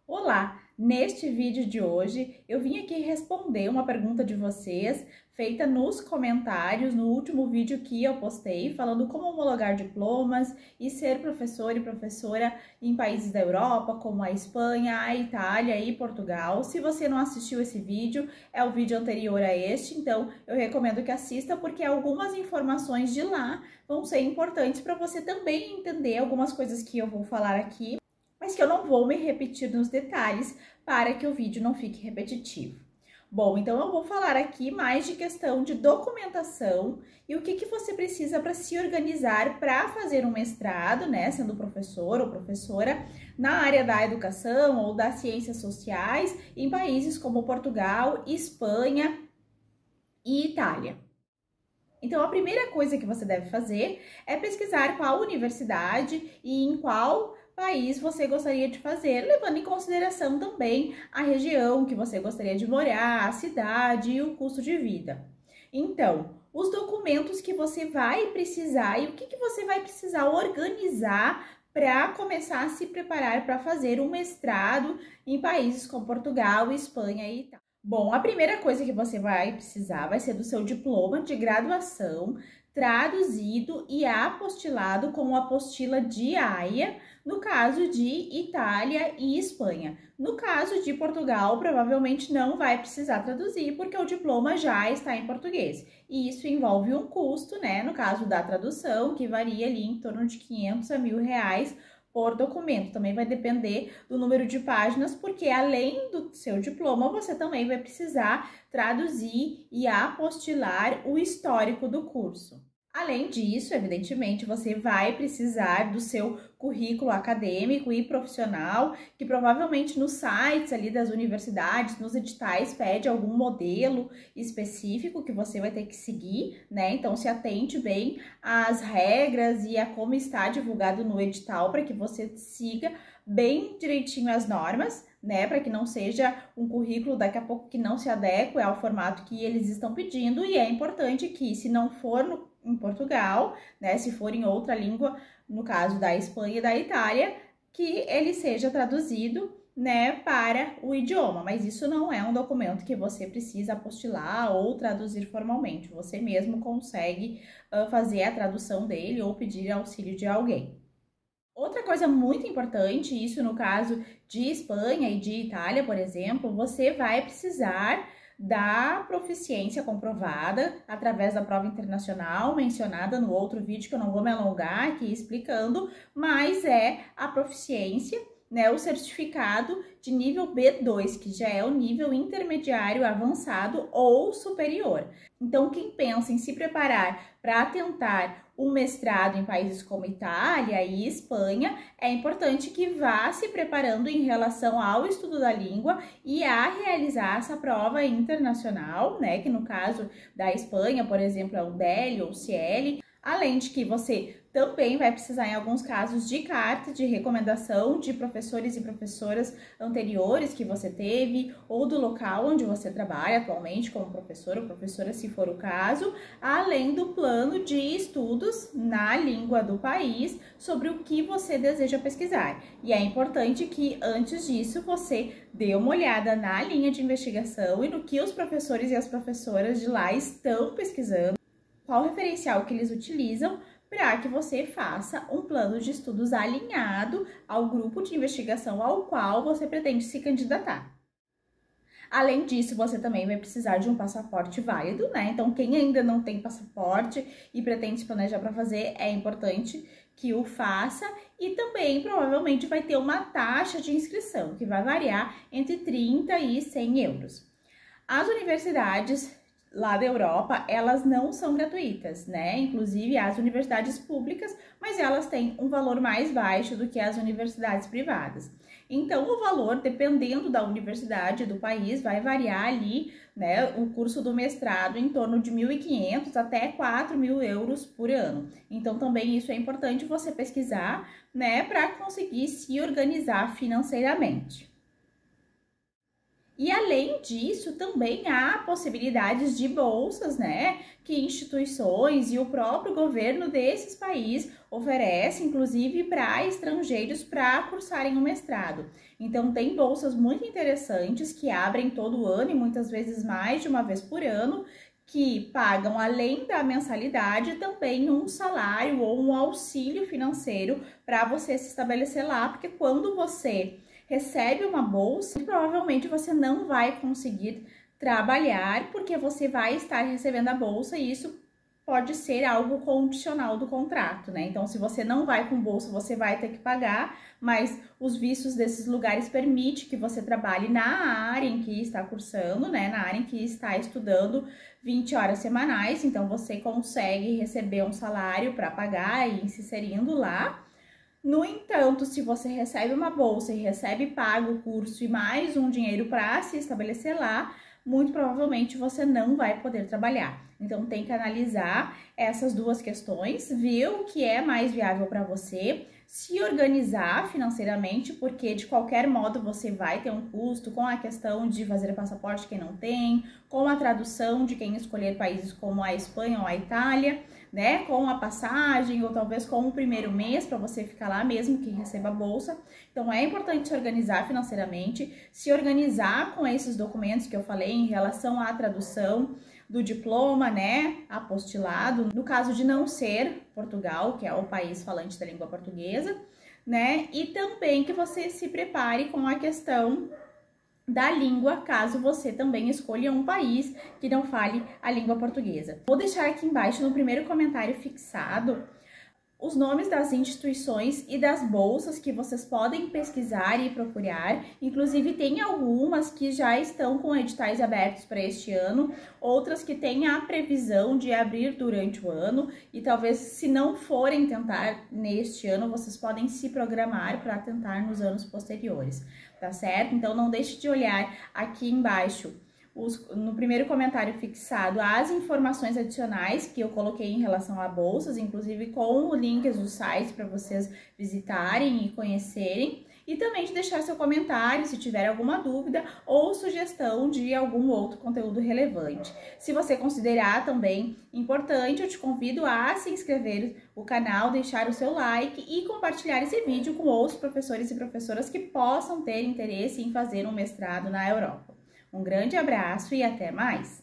Olá! Neste vídeo de hoje eu vim aqui responder uma pergunta de vocês feita nos comentários no último vídeo que eu postei falando como homologar diplomas e ser professor e professora em países da Europa como a Espanha, a Itália e Portugal. Se você não assistiu esse vídeo, é o vídeo anterior a este, então eu recomendo que assista porque algumas informações de lá vão ser importantes para você também entender algumas coisas que eu vou falar aqui, mas que eu não vou me repetir nos detalhes para que o vídeo não fique repetitivo. Bom, então eu vou falar aqui mais de questão de documentação e o que você precisa para se organizar para fazer um mestrado, né, sendo professor ou professora na área da educação ou das ciências sociais em países como Portugal, Espanha e Itália. Então, a primeira coisa que você deve fazer é pesquisar qual universidade e em qual país você gostaria de fazer, levando em consideração também a região que você gostaria de morar, a cidade e o custo de vida. Então, os documentos que você vai precisar e o que você vai precisar organizar para começar a se preparar para fazer um mestrado em países como Portugal, Espanha e Itália. Bom, a primeira coisa que você vai precisar vai ser do seu diploma de graduação, traduzido e apostilado com apostila de AIA, no caso de Itália e Espanha. No caso de Portugal, provavelmente não vai precisar traduzir, porque o diploma já está em português. E isso envolve um custo, né, no caso da tradução, que varia ali em torno de 500 a R$ 1.000 por documento. Também vai depender do número de páginas, porque além do seu diploma, você também vai precisar traduzir e apostilar o histórico do curso. Além disso, evidentemente, você vai precisar do seu currículo acadêmico e profissional, que provavelmente nos sites ali das universidades, nos editais, pede algum modelo específico que você vai ter que seguir, né? Então, se atente bem às regras e a como está divulgado no edital para que você siga bem direitinho as normas, né, para que não seja um currículo daqui a pouco que não se adeque ao formato que eles estão pedindo. E é importante que, se não for em Portugal, né, se for em outra língua, no caso da Espanha e da Itália, que ele seja traduzido, né, para o idioma. Mas isso não é um documento que você precisa apostilar ou traduzir formalmente. Você mesmo consegue fazer a tradução dele ou pedir auxílio de alguém. Outra coisa muito importante, isso no caso de Espanha e de Itália, por exemplo, você vai precisar da proficiência comprovada através da prova internacional mencionada no outro vídeo, que eu não vou me alongar aqui explicando, mas é a proficiência, né, o certificado de nível B2, que já é o nível intermediário avançado ou superior. Então, quem pensa em se preparar para tentar um mestrado em países como Itália e Espanha, é importante que vá se preparando em relação ao estudo da língua e a realizar essa prova internacional, né, que no caso da Espanha, por exemplo, é o DEL ou CL, além de que você também vai precisar, em alguns casos, de carta de recomendação de professores e professoras anteriores que você teve, ou do local onde você trabalha atualmente como professor ou professora, se for o caso, além do plano de estudos na língua do país sobre o que você deseja pesquisar. E é importante que, antes disso, você dê uma olhada na linha de investigação e no que os professores e as professoras de lá estão pesquisando, qual referencial que eles utilizam, para que você faça um plano de estudos alinhado ao grupo de investigação ao qual você pretende se candidatar. Além disso, você também vai precisar de um passaporte válido, né? Então, quem ainda não tem passaporte e pretende se planejar para fazer, é importante que o faça, e também provavelmente vai ter uma taxa de inscrição, que vai variar entre 30 e 100 euros. As universidades lá da Europa, elas não são gratuitas, né? Inclusive as universidades públicas, mas elas têm um valor mais baixo do que as universidades privadas. Então, o valor, dependendo da universidade do país, vai variar ali, né? O curso do mestrado em torno de 1.500 até 4.000 euros por ano. Então, também isso é importante você pesquisar, né? Para conseguir se organizar financeiramente. E além disso, também há possibilidades de bolsas, né, que instituições e o próprio governo desses países oferecem, inclusive para estrangeiros para cursarem o mestrado. Então, tem bolsas muito interessantes que abrem todo ano e muitas vezes mais de uma vez por ano, que pagam, além da mensalidade, também um salário ou um auxílio financeiro para você se estabelecer lá, porque quando você recebe uma bolsa, provavelmente você não vai conseguir trabalhar porque você vai estar recebendo a bolsa e isso pode ser algo condicional do contrato, né? Então, se você não vai com bolsa, você vai ter que pagar, mas os vistos desses lugares permitem que você trabalhe na área em que está cursando, né? Na área em que está estudando 20 horas semanais, então você consegue receber um salário para pagar e ir se inserindo lá. No entanto, se você recebe uma bolsa e recebe pago o curso e mais um dinheiro para se estabelecer lá, muito provavelmente você não vai poder trabalhar. Então, tem que analisar essas duas questões, ver o que é mais viável para você, se organizar financeiramente, porque de qualquer modo você vai ter um custo com a questão de fazer passaporte quem não tem, com a tradução de quem escolher países como a Espanha ou a Itália, né, com a passagem ou talvez com o primeiro mês para você ficar lá mesmo que receba a bolsa. Então é importante se organizar financeiramente, se organizar com esses documentos que eu falei em relação à tradução do diploma, né, apostilado, no caso de não ser Portugal, que é o país falante da língua portuguesa, né, e também que você se prepare com a questão da língua, caso você também escolha um país que não fale a língua portuguesa. Vou deixar aqui embaixo no primeiro comentário fixado os nomes das instituições e das bolsas que vocês podem pesquisar e procurar. Inclusive, tem algumas que já estão com editais abertos para este ano, outras que têm a previsão de abrir durante o ano e talvez, se não forem tentar neste ano, vocês podem se programar para tentar nos anos posteriores, tá certo? Então, não deixe de olhar aqui embaixo no primeiro comentário fixado as informações adicionais que eu coloquei em relação a bolsas, inclusive com links dos sites para vocês visitarem e conhecerem, e também de deixar seu comentário se tiver alguma dúvida ou sugestão de algum outro conteúdo relevante. Se você considerar também importante, eu te convido a se inscrever no canal, deixar o seu like e compartilhar esse vídeo com outros professores e professoras que possam ter interesse em fazer um mestrado na Europa. Um grande abraço e até mais!